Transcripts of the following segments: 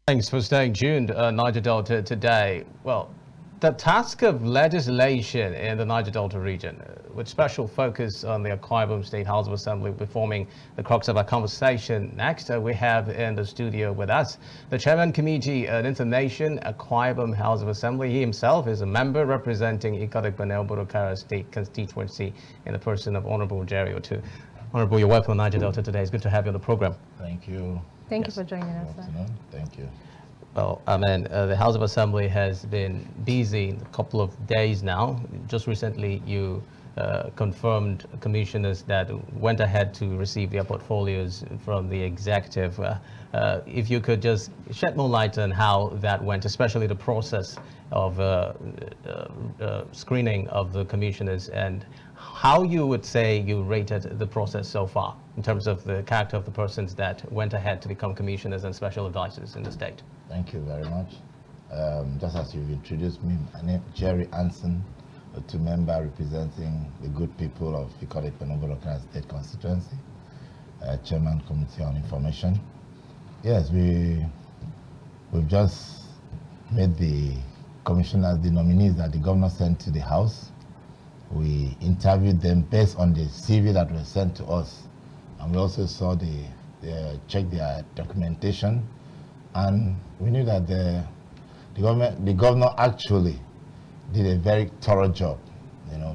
Thanks for staying tuned, Niger Delta Today. Well, the task of legislation in the Niger Delta region, with special focus on the Akwa State House of Assembly, will be forming the crux of our conversation. Next, we have in the studio with us the Chairman Committee on Information, Akwa House of Assembly. He himself is a member representing Ikotep-Benel-Borokara State constituency in the person of Honorable Jerry Otu. Honorable, you're welcome on Niger Delta Today. It's good to have you on the program. Thank you. Thank you for joining us, sir. Thank you. Well, the House of Assembly has been busy in a couple of days now. Just recently, you confirmed commissioners that went ahead to receive their portfolios from the executive. If you could just shed more light on how that went, especially the process of screening of the commissioners, and how you would say you rated the process so far in terms of the character of the persons that went ahead to become commissioners and special advisors in the state. Thank you very much. Just as you've introduced me, my name is Jerry Anson, a two-member representing the good people of Ikotep-Benel-Borokara State constituency, Chairman Committee on Information. Yes, we've just made the commissioners the nominees that the governor sent to the House. We interviewed them based on the CV that was sent to us, and we also saw checked their documentation, and we knew that the governor actually did a very thorough job,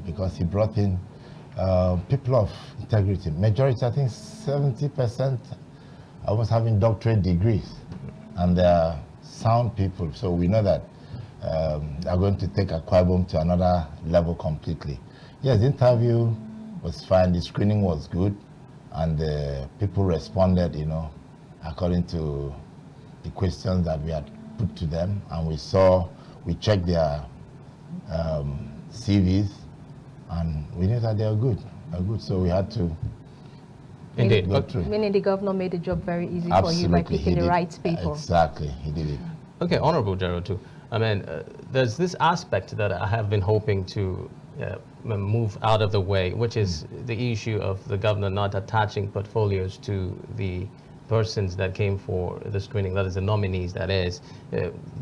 because he brought in people of integrity. Majority, I think 70%, almost having doctorate degrees, and they are sound people. So we know that they are going to take Akwa Ibom to another level completely. Yes, the interview was fine, the screening was good, and the people responded, according to the questions that we had put to them, and we checked their CVs, and we knew that they are good. So we had to go through. Meaning the governor made the job very easy Absolutely, for you by picking the right people. Exactly, he did it. Okay, Honorable Gerald too. I mean, there's this aspect that I have been hoping to move out of the way, which is the issue of the governor not attaching portfolios to the persons that came for the screening, that is the nominees, that is.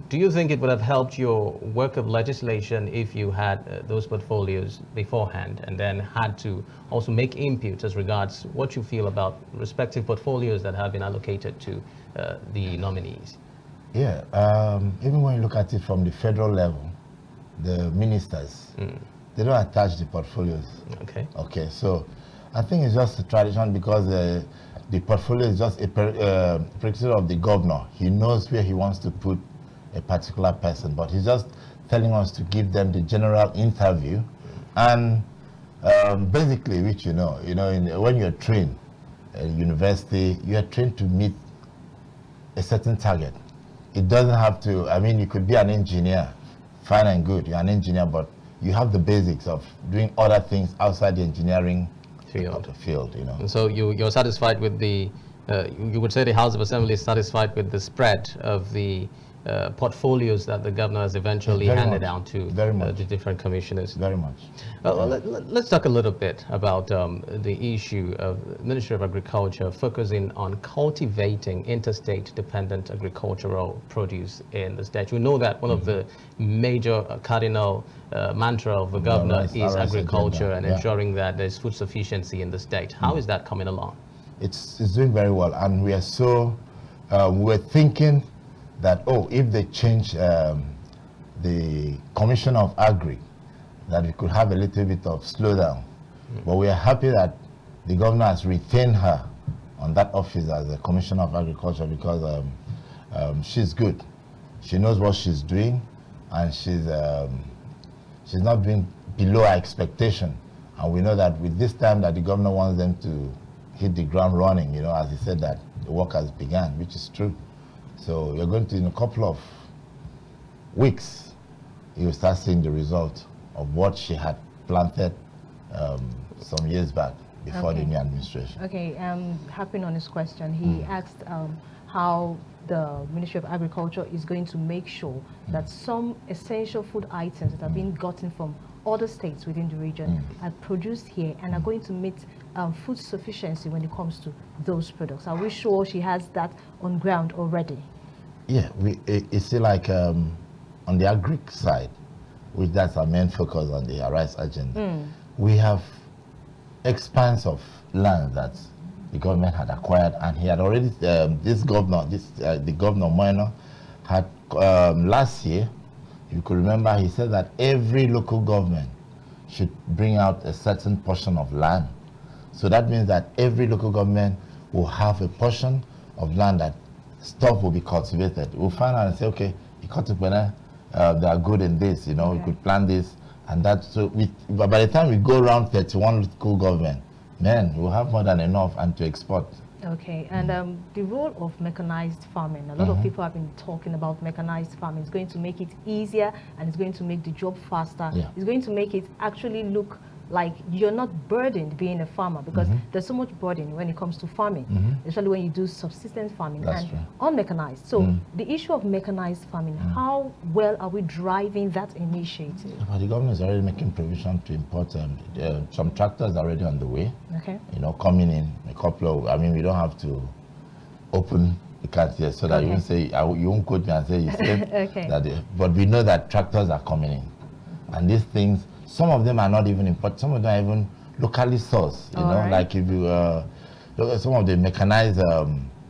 Do you think it would have helped your work of legislation if you had those portfolios beforehand and then had to also make input as regards what you feel about respective portfolios that have been allocated to the nominees? Yeah, even when you look at it from the federal level, the ministers, they don't attach the portfolios. Okay, so I think it's just a tradition, because the portfolio is just a prerogative of the governor. He knows where he wants to put a particular person, but he's just telling us to give them the general interview, and basically, which when you're trained at university, you are trained to meet a certain target. It doesn't have to, you could be an engineer, fine and good, you're an engineer, but you have the basics of doing other things outside the engineering field. And so you're satisfied with the, you would say the House of Assembly is satisfied with the spread of the portfolios that the governor has eventually handed down to the different commissioners. Very much. Let's talk a little bit about the issue of the Ministry of Agriculture focusing on cultivating interstate dependent agricultural produce in the state. We know that one of the major cardinal mantra of the governor is agriculture and ensuring that there's food sufficiency in the state. How is that coming along? It's doing very well, and we are we're thinking that, if they change the Commissioner of Agri, that we could have a little bit of slowdown. But we are happy that the governor has retained her on that office as the Commissioner of Agriculture, because she's good. She knows what she's doing, and she's not doing below our expectation. And we know that with this time that the governor wants them to hit the ground running, as he said that the work has begun, which is true. So you're going to, in a couple of weeks, you'll start seeing the result of what she had planted some years back before the new administration. Okay, harping on his question, he asked how the Ministry of Agriculture is going to make sure that some essential food items that are being gotten from other states within the region are produced here and are going to meet food sufficiency when it comes to those products. Are we sure she has that on ground already? Yeah, it's still like on the agric side, which that's our main focus on the Arise agenda. We have expanse of land that the government had acquired, and he had already the governor Moeno had last year, if you could remember, he said that every local government should bring out a certain portion of land. So that means that every local government will have a portion of land that stuff will be cultivated. We'll find out and say, okay, they are good in this, you know, we could plant this and that. So but by the time we go around 31 local government, man, we'll have more than enough and to export. Okay, and the role of mechanized farming. A lot of people have been talking about mechanized farming. It's going to make it easier and it's going to make the job faster. Yeah. It's going to make it actually look like you're not burdened being a farmer, because there's so much burden when it comes to farming, especially when you do subsistence farming. That's and true. unmechanized. So the issue of mechanized farming, how well are we driving that initiative? But the government is already making provision to import some tractors already on the way. Okay. You know, coming in a couple of, I mean, we don't have to open the cards here so that you won't say, you won't quote me and say you said that, but we know that tractors are coming in. And these things, some of them are not even imported, some of them are even locally sourced, you know, like if you look at some of the mechanized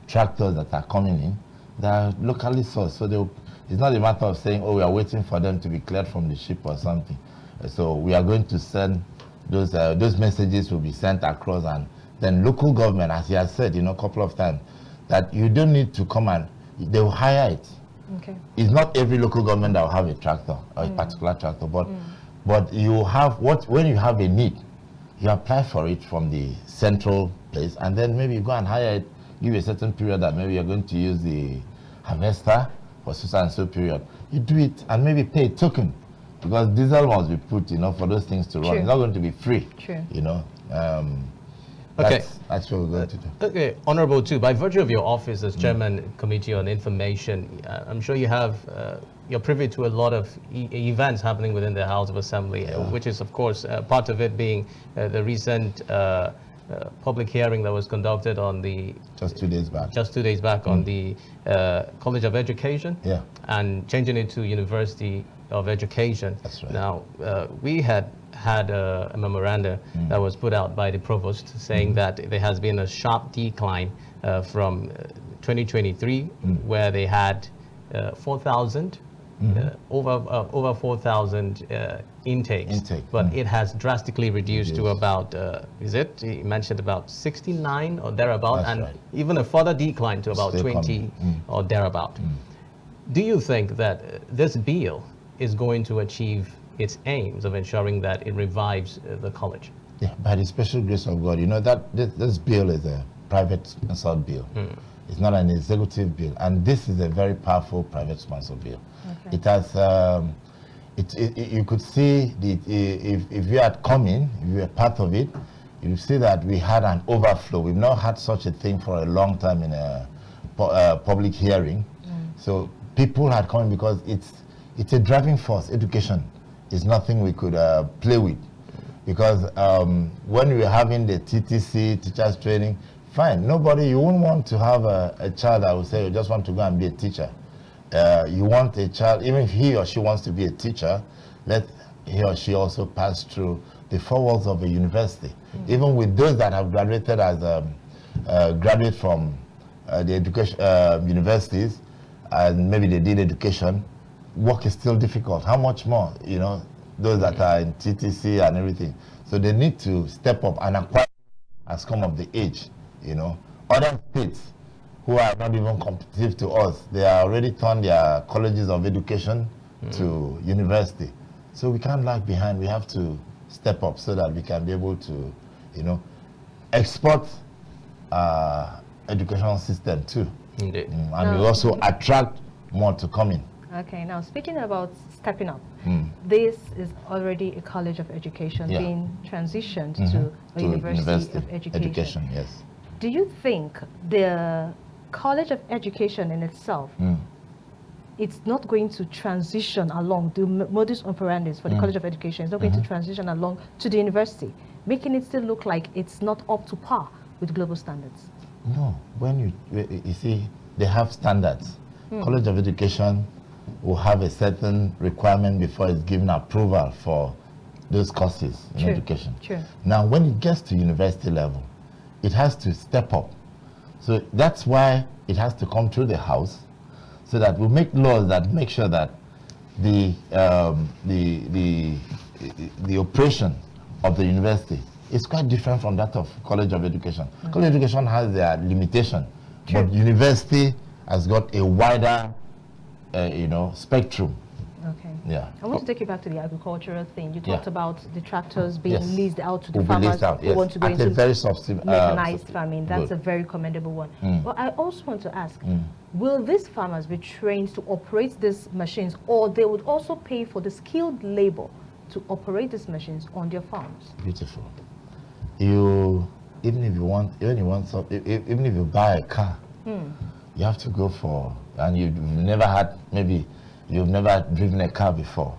tractors that are coming in, they are locally sourced. So it's not a matter of saying, oh, we are waiting for them to be cleared from the ship or something. So we are going to send those messages will be sent across, and then local government, as he has said, you know, a couple of times, that you don't need to come and they will hire it. Okay. It's not every local government that will have a tractor or a particular tractor, but you have when you have a need, you apply for it from the central place, and then maybe you go and hire it, give a certain period that maybe you're going to use the harvester for so and so period. You do it and maybe pay a token, because diesel must be put, you know, for those things to run. It's not going to be free. You know. That's what we're going to do. Okay, Honorable too, by virtue of your office as Chairman Committee on Information, I'm sure you have, you're privy to a lot of events happening within the House of Assembly, which is of course part of it being the recent public hearing that was conducted on the... Just 2 days back. On the College of Education and changing it to University of Education. That's right. Now, we had a memoranda that was put out by the provost saying that there has been a sharp decline from 2023, where they had 4,000 over 4,000 intakes, but it has drastically reduced to about he mentioned about 69 or thereabout. That's and even a further decline to about 20 or thereabout. Do you think that this bill is going to achieve its aims of ensuring that it revives the college? Yeah, by the special grace of God, you know that this bill is a private sponsored bill. It's not an executive bill, and this is a very powerful private sponsored bill. It has, you could see if you had come in, if you were part of it, you see that we had an overflow. We've not had such a thing for a long time in a public hearing. So people had come in because it's a driving force. Education is nothing we could play with, because when we were having the TTC, teachers training, fine, you wouldn't want to have a child that would say, you just want to go and be a teacher. You want a child, even if he or she wants to be a teacher, let he or she also pass through the 4 walls of a university. Even with those that have graduated as graduate from the education universities, and maybe they did education, work is still difficult. How much more, you know, those that are in TTC and everything. So they need to step up, and acquire has come of the age, you know. Other states who are not even competitive to us, they are already turned their colleges of education to university. So we can't lag behind. We have to step up so that we can be able to, you know, export educational system too. Indeed. And we also attract more to come in. Okay, now speaking about stepping up, this is already a college of education being transitioned to a university of education. Yes. Do you think the college of education in itself, it's not going to transition along, the modus operandi for the college of education, it's not going to transition along to the university, making it still look like it's not up to par with global standards? No, when you see, they have standards. College of Education will have a certain requirement before it's given approval for those courses in education. Now, when it gets to university level, it has to step up. So that's why it has to come through the House, so that we make laws that make sure that the operation of the university is quite different from that of College of Education. College of Education has their limitation, but university has got a wider, spectrum. Okay. Yeah. I want to take you back to the agricultural thing. You talked about the tractors being Yes. leased out to the Will be farmers leased out, who want to go at a into very mechanized farming. That's good. a very commendable one. But I also want to ask, will these farmers be trained to operate these machines, or they would also pay for the skilled labor to operate these machines on their farms? Beautiful. Even if you buy a car, you have to go for, and you've never driven a car before,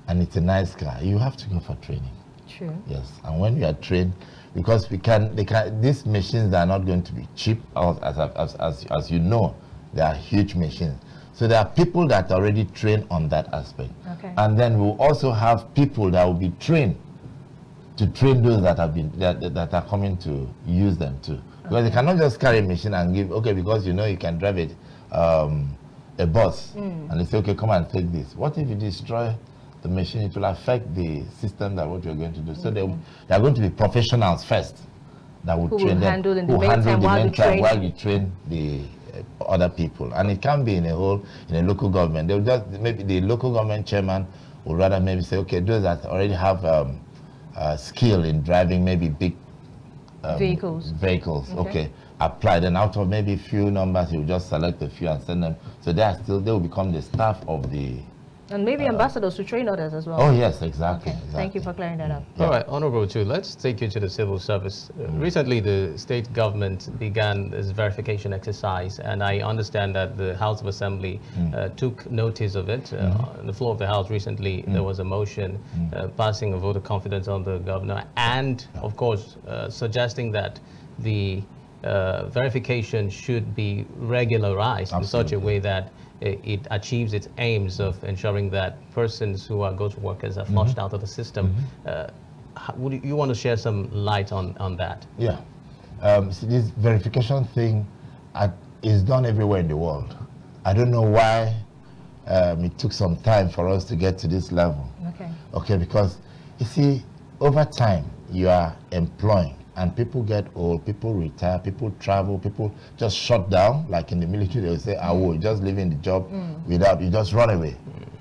and it's a nice car, you have to go for training. True. Yes, and when you are trained, because these machines are not going to be cheap, as you know, they are huge machines. So there are people that are already trained on that aspect. Okay. And then we'll also have people that will be trained to train those that are coming to use them too. Because they cannot just carry a machine and give, because you can drive it, a bus, and they say, come and take this. What if you destroy the machine? It will affect the system that what you're going to do. So they are going to be professionals first that will train them, who handle the meantime while you train the other people. And it can be in a local government. They'll just, maybe the local government chairman would rather maybe say, those that already have skill in driving maybe big vehicles, apply. Then out of maybe few numbers, he will just select a few and send them. So they will become the staff of the. And maybe ambassadors to train others as well. Oh yes, exactly. Okay. Thank you for clearing that up. All right, Honorable Chu, let's take you to the civil service. Recently, the state government began this verification exercise, and I understand that the House of Assembly took notice of it. On the floor of the House recently, there was a motion passing a vote of confidence on the governor, and of course, suggesting that the verification should be regularized in such a way that it achieves its aims of ensuring that persons who are ghost workers are flushed out of the system. Would you want to share some light on that? Yeah. See, this verification thing is done everywhere in the world. I don't know why it took some time for us to get to this level. Okay, because you see, over time, you are employing, and people get old, people retire, people travel, people just shut down. Like in the military, they will say, you're just leaving the job without, you just run away.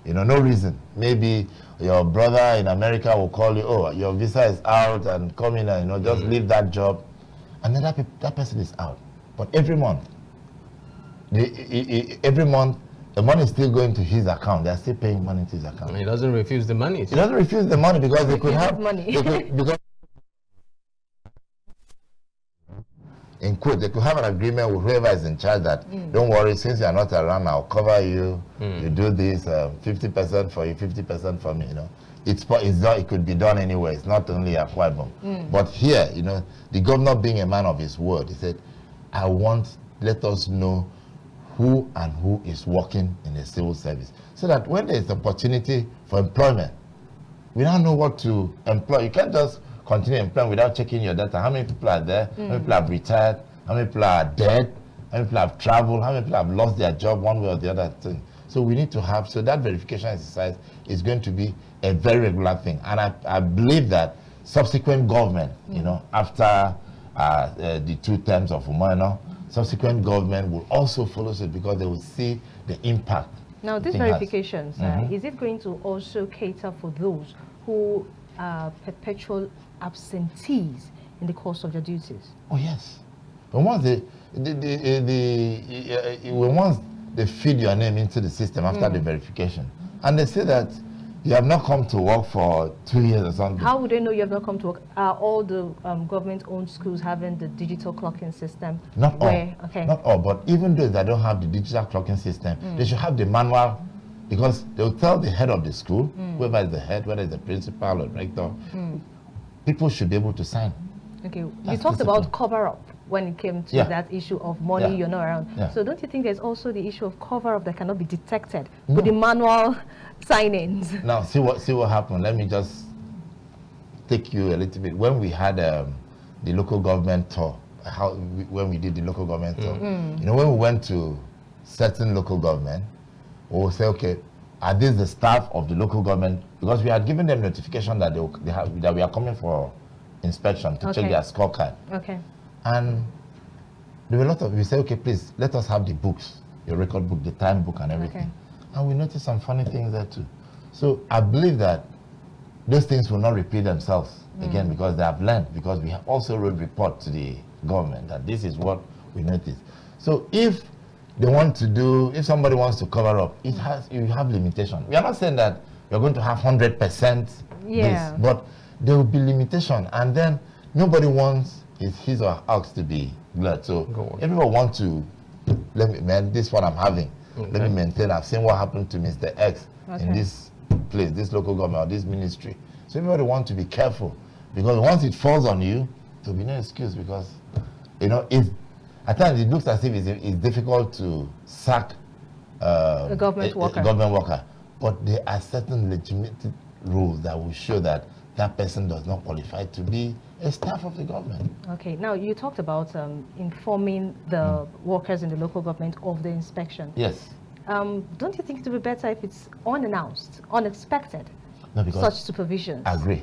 No reason. Maybe your brother in America will call you, your visa is out, and come in and, just leave that job. And then that person is out. But every month, the money is still going to his account. They're still paying money to his account. And he doesn't refuse the money. He doesn't refuse the money because they could have money. In quote, they could have an agreement with whoever is in charge that, don't worry, since you are not around, I'll cover you. You do this, 50% for you, 50% for me. It could be done anywhere. It's not only Akwa Ibom. But here, the governor being a man of his word, he said, let us know who is working in the civil service, so that when there is opportunity for employment, we now know what to employ. You can't just continue employing without checking your data. How many people are there? How many people have retired? How many people are dead? How many people have traveled? How many people have lost their job one way or the other thing? So we need to have, so that verification exercise is going to be a very regular thing. And I believe that subsequent government, after the 2 terms of Umano, subsequent government will also follow it because they will see the impact. Now, these verifications, is it going to also cater for those who are perpetual absentees in the course of their duties? Oh yes. But once once they feed your name into the system after the verification, and they say that you have not come to work for 2 years or something. How would they know you have not come to work? Are all the government-owned schools having the digital clocking system? Not all. Okay. Not all, but even those that don't have the digital clocking system, they should have the manual, because they'll tell the head of the school, whoever is the head, whether it's the principal or rector, people should be able to sign. Okay. You talked about cover-up. when it came to Yeah. that issue of money, Yeah. you're not around. Yeah. So don't you think there's also the issue of cover-up that cannot be detected with the manual sign-ins? Now, see what happened. Let me just take you a little bit. When we had the local government tour, when we did the local government tour, you know, when we went to certain local government, we will say, okay, are these the staff of the local government? Because we had given them notification that that we are coming for inspection to check their scorecard. Okay. And there were a lot of, we said, okay, please, let us have the books, the record book, the time book and everything. Okay. And we noticed some funny things there too. So I believe that those things will not repeat themselves again, because they have learned, because we have also wrote report to the government that this is what we noticed. So if they want to do, if somebody wants to cover up, you have limitation. We are not saying that you're going to have 100% this, but there will be limitation, and then nobody wants his or her ox to be glad. So everyone wants to, this is what I'm having. Let me maintain. I've seen what happened to Mr. X in this place, this local government, or this ministry. So everybody wants to be careful, because once it falls on you, there'll be no excuse, because, you know, at times it looks as if it's difficult to sack a government worker, but there are certain legitimate rules that will show that that person does not qualify to be a staff of the government. Okay, now you talked about informing the workers in the local government of the inspection. Yes. Don't you think it would be better if it's unannounced, unexpected, No, because such supervision? I agree.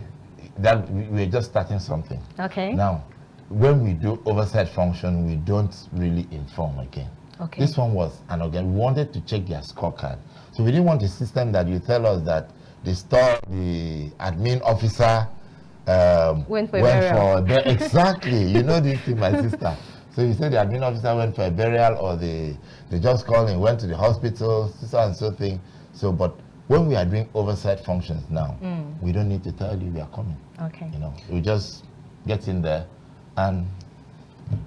That we're just starting something. Okay. Now, when we do oversight function, we don't really inform again. Okay. This one was, and again, we wanted to check their scorecard. So we didn't want a system that you tell us that the admin officer went for a burial. Exactly. You know this thing, my sister. So you said the admin officer went for a burial, or they just called and went to the hospital, so and so thing. So, but when we are doing oversight functions now, we don't need to tell you we are coming. Okay. You know, we just get in there and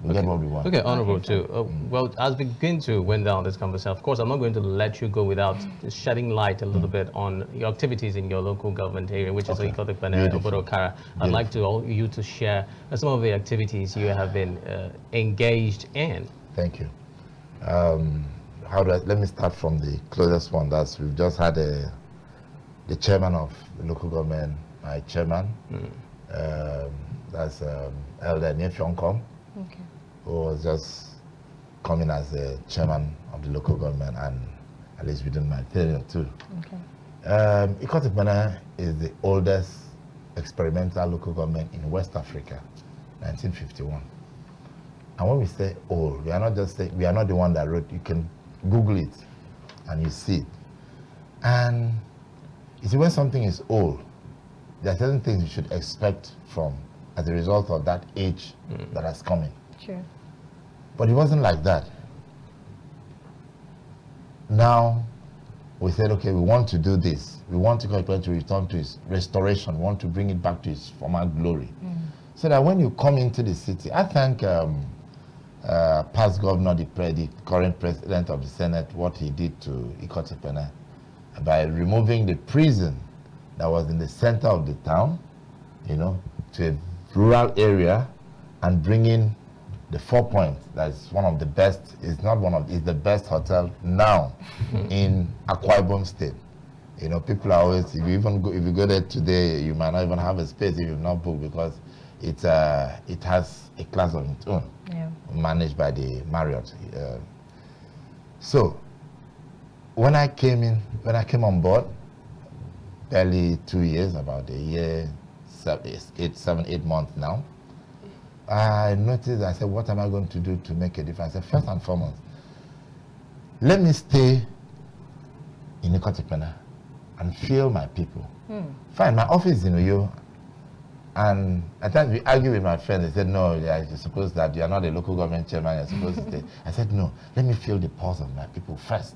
we get what we want. Okay, Honorable too. Well, as we begin to wind down this conversation, of course, I'm not going to let you go without shedding light a little bit on your activities in your local government area, which is Ikotek Bene, Obodokara. I'd like you to share some of the activities you have been engaged in. Thank you. Let me start from the closest one. That's, we've just had the chairman of the local government, my chairman. That's Elder Nyefyonkom. Okay. Who was just coming as the chairman of the local government, and at least within my period too. Okay. Ikotek Bene is the oldest experimental local government in West Africa, 1951. And when we say old, we are not just saying, we are not the one that wrote. You can Google it and you see it. And you see, when something is old, there are certain things you should expect from as a result of that age that has come in. Sure. But it wasn't like that. Now, we said, okay, we want to do this. We want to return to its restoration. We want to bring it back to its former glory. So that when you come into the city, I thank past governor, the current president of the Senate, what he did to Ikotek Bene by removing the prison that was in the center of the town, you know, to a rural area, and bringing the 4 Points. That's one of the best, it's the best hotel now in Akwa Ibom State. You know, people are always, if you go there today, you might not even have a space if you've not booked, because it has a class of its own, managed by the Marriott. So when I came on board, barely 2 years, about a year, 7, 8 months now, I noticed, I said, what am I going to do to make a difference? I said, first and foremost, let me stay in Ikotek Bene and feel my people. Fine, my office is in Uyo, and at times we argue with my friends. They said, no, you're supposed that you're not a local government chairman, you're supposed to stay. I said, no, let me feel the pulse of my people first.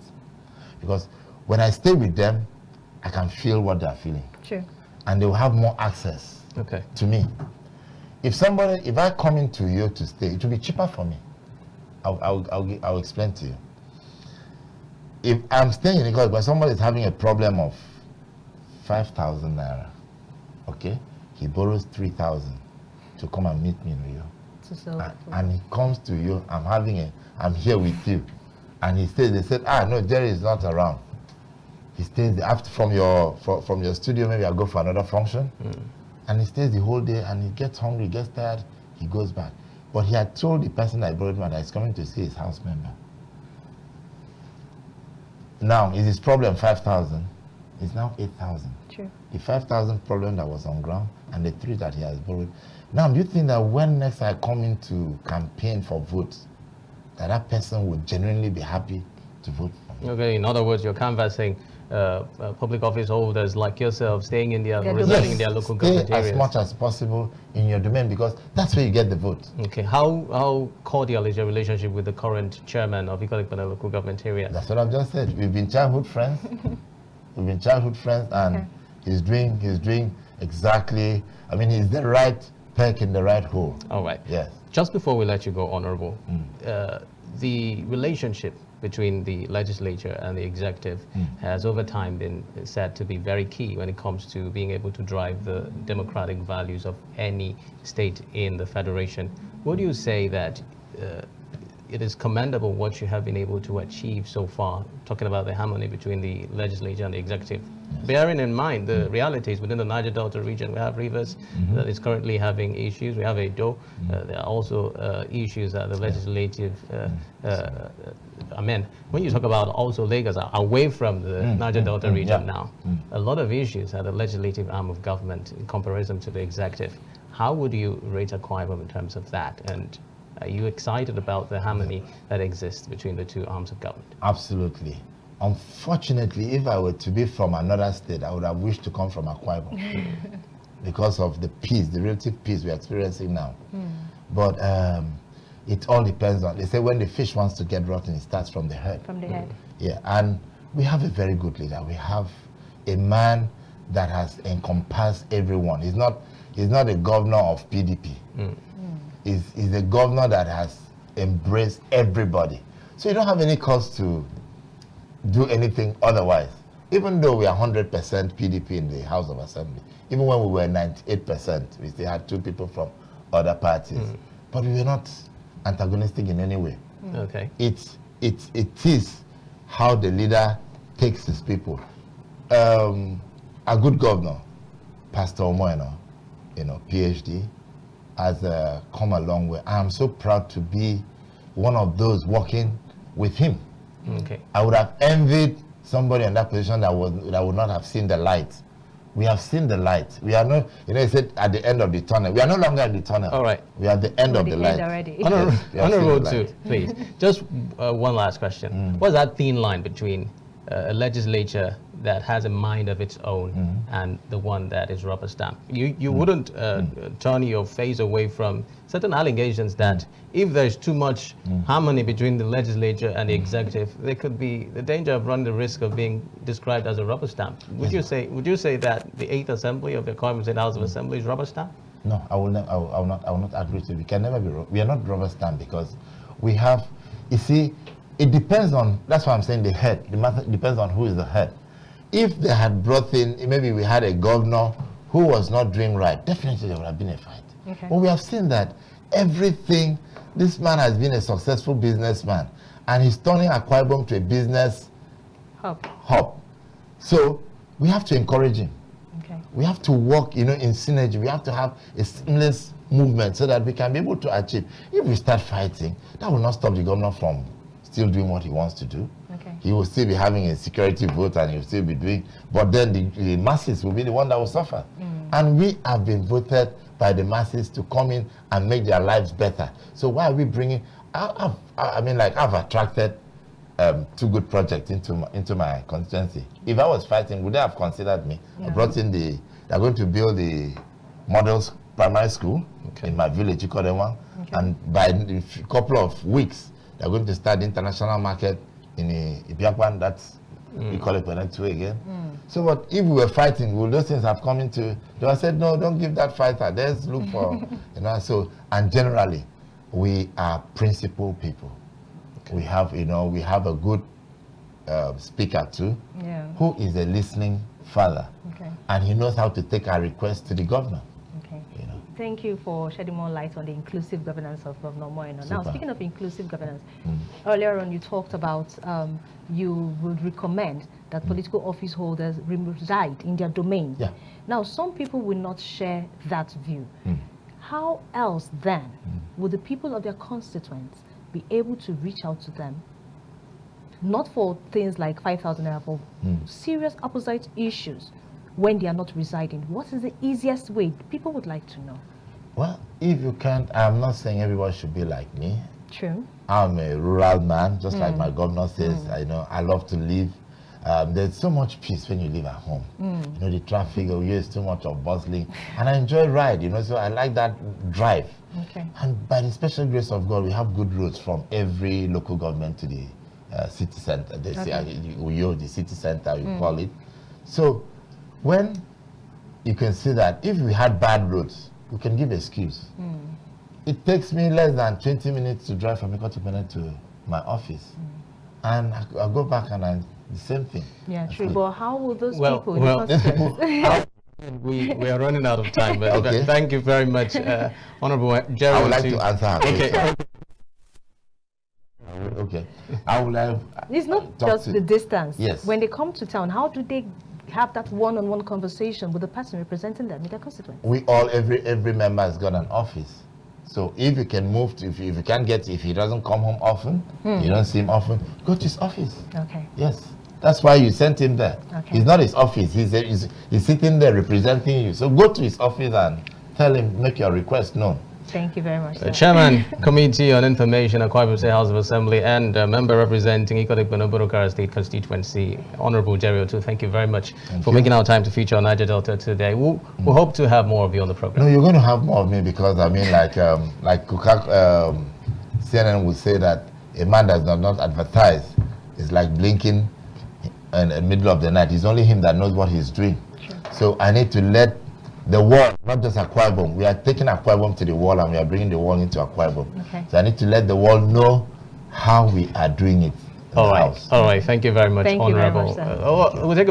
Because when I stay with them, I can feel what they're feeling. Sure. And they will have more access to me. If I come into you to stay, it will be cheaper for me. I'll explain to you. If I'm staying in Ikotek, but somebody is having a problem of 5,000 naira, okay? He borrows 3,000 to come and meet me in Rio. And he comes to you, I'm here with you. And he stays, they said, no, Jerry is not around. He stays after from your studio, maybe I'll go for another function. And he stays the whole day, and he gets hungry, he gets tired, he goes back. But he had told the person that brought him that he's coming to see his house member. Now, is his problem 5,000? It's now 8,000. True. The 5,000 problem that was on ground, and the 3 that he has borrowed. Now, do you think that when next I come in to campaign for votes, that person would genuinely be happy to vote for me? Okay, in other words, you're canvassing public office holders like yourself, staying in their, residing in their local government areas. As much as possible in your domain, because that's where you get the vote. Okay, how cordial is your relationship with the current chairman of Ikot local government area? That's what I've just said. We've been childhood friends. And he's doing exactly. I mean, he's the right peg in the right hole. All right. Yes. Just before we let you go, Honorable, the relationship between the legislature and the executive has over time been said to be very key when it comes to being able to drive the democratic values of any state in the federation. Would you say that it is commendable what you have been able to achieve so far, talking about the harmony between the legislature and the executive? Bearing in mind the realities within the Niger Delta region, we have Rivers that is currently having issues. We have Edo. There are also issues that the legislative, when you talk about also Lagos away from the Niger Delta region now, a lot of issues at the legislative arm of government in comparison to the executive. How would you rate Akwa Ibom in terms of that? And are you excited about the harmony that exists between the two arms of government? Absolutely. Unfortunately, if I were to be from another state, I would have wished to come from Akwa Ibom because of the peace, the relative peace we're experiencing now. But it all depends on, they say when the fish wants to get rotten, it starts from the head. From the head. Yeah, and we have a very good leader. We have a man that has encompassed everyone. He's not a governor of PDP. He's a governor that has embraced everybody. So you don't have any cause to do anything otherwise. Even though we are 100% PDP in the House of Assembly, even when we were 98%, we still had 2 people from other parties. But we were not antagonistic in any way. Okay. It is how the leader takes his people. A good governor, Pastor Omoeno, PhD, has come a long way. I am so proud to be one of those working with him. Okay. I would have envied somebody in that position that would not have seen the light. We have seen the light. We are not, he said at the end of the tunnel. We are no longer in the tunnel. All right. We are at the end of the light. Already. Honorable too, please. Just one last question. What's that thin line between a legislature that has a mind of its own and the one that is rubber stamp? You wouldn't turn your face away from certain allegations that if there's too much harmony between the legislature and the executive, there could be the danger of running the risk of being described as a rubber stamp. Would you say that the 8th Assembly of the Akwa Ibom State House of Assembly is rubber stamp? No, I will not agree to it. We can never be. We are not rubber stamp because we have. You see, it depends on. That's why I'm saying the head. The matter depends on who is the head. If they had brought in, maybe we had a governor who was not doing right, definitely there would have been a fight. Okay. But we have seen that everything. This man has been a successful businessman, and he's turning Akwa Ibom to a business hub. So we have to encourage him. Okay. We have to work, in synergy. We have to have a seamless movement so that we can be able to achieve. If we start fighting, that will not stop the governor from still doing what he wants to do. Okay. He will still be having a security vote and he will still be doing, but then the masses will be the one that will suffer. And we have been voted by the masses to come in and make their lives better. So why are we bringing, I've attracted 2 good projects into my constituency. If I was fighting, would they have considered me? Yeah. I brought in they're going to build the models primary school in my village, Ikodewa, and by a couple of weeks, they're going to start the international market in Ibiakwan. That's we call it Connect 2 again. So, but if we were fighting, would those things have come into? They have said, no, don't give that fighter. Let's look for, So, and generally, we are principled people. Okay. We have, we have a good speaker too, who is a listening father, and he knows how to take our request to the governor. Okay. Thank you for shedding more light on the inclusive governance of Governor Moino. Now, speaking of inclusive governance, earlier on you talked about you would recommend that political office holders reside in their domain. Yeah. Now, some people will not share that view. How else then would the people of their constituents be able to reach out to them? Not for things like 5,000 naira, for serious opposite issues when they are not residing. What is the easiest way? People would like to know. Well, if you can't, I'm not saying everyone should be like me. True. I'm a rural man, just like my governor says. I love to live. There's so much peace when you live at home. You know, the traffic over here is too much of bustling. And I enjoy ride, you know, so I like that drive. Okay. And by the special grace of God, we have good roads from every local government to the city center. They say, the city center, you call it. So when you can see that if we had bad roads, we can give excuse. It takes me less than 20 minutes to drive from Ikotipene to my office. And I go back and the same thing. Yeah, true. But how will those people... we are running out of time, but thank you very much, Honorable Jerry. I would like to answer her. Okay. Okay. I would like... It's not just the distance. Yes. When they come to town, how do they have that one-on-one conversation with the person representing them in their constituency? We all, every member has got an office. So if you can move to, if you can't get, if he doesn't come home often, you don't see him often, go to his office. Okay. Yes. That's why you sent him there. Okay. He's not his office. He's sitting there representing you. So go to his office and tell him, make your request known. Thank you very much, sir. Chairman, Committee on Information, Akwa Ibom State House of Assembly, and member representing Ikotipene State Constituency, Honorable Jerry Otu, thank you very much for making our time to feature on Niger Delta today. We'll hope to have more of you on the program. No, you're going to have more of me because, I mean, like CNN would say that a man that does not advertise is like blinking in the middle of the night. It's only him that knows what he's doing. Sure. So I need to let the world, not just Akwa Ibom, we are taking Akwa Ibom to the world and we are bringing the world into Akwa Ibom. Okay. So I need to let the world know how we are doing it. All right. Thank you very much, Honorable. Honorable. We'll take a